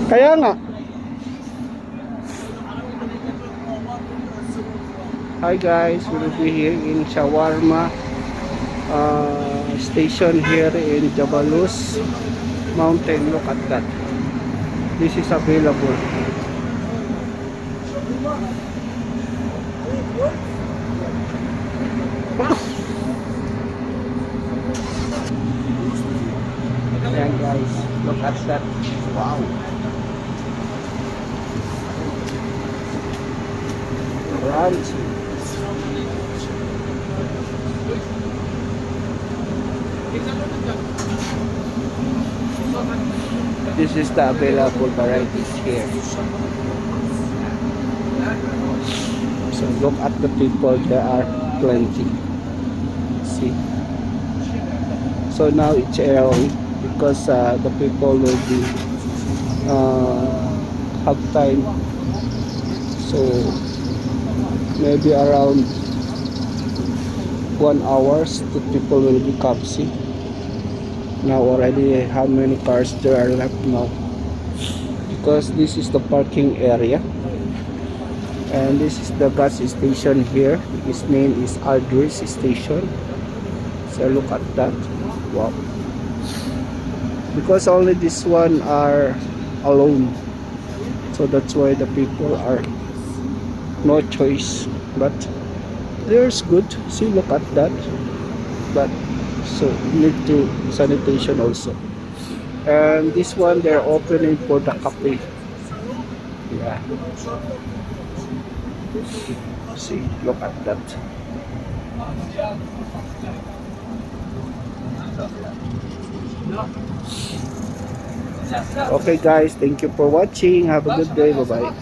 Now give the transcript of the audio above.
Kaya nga. Hi guys, we'll be here in Shawarma station here in Jabalus Mountain. Look at that. This is available. Ayan guys, look at that. Wow. Crunchy. This is the available varieties here. So look at the people, there are plenty. See. So now it's early because the people will be have time. So maybe around 1 hour the people will be captured. Now already how many cars there are left now, because this is the parking area and this is the gas station here. Its name is Aldris station. So look at that. Wow. Because only this one are alone, so that's why the people are no choice, but there's good. See, look at that. But so need to sanitation also. And this one they're opening for the cafe. Yeah. See, look at that. Okay guys, thank you for watching. Have a good day. Bye bye.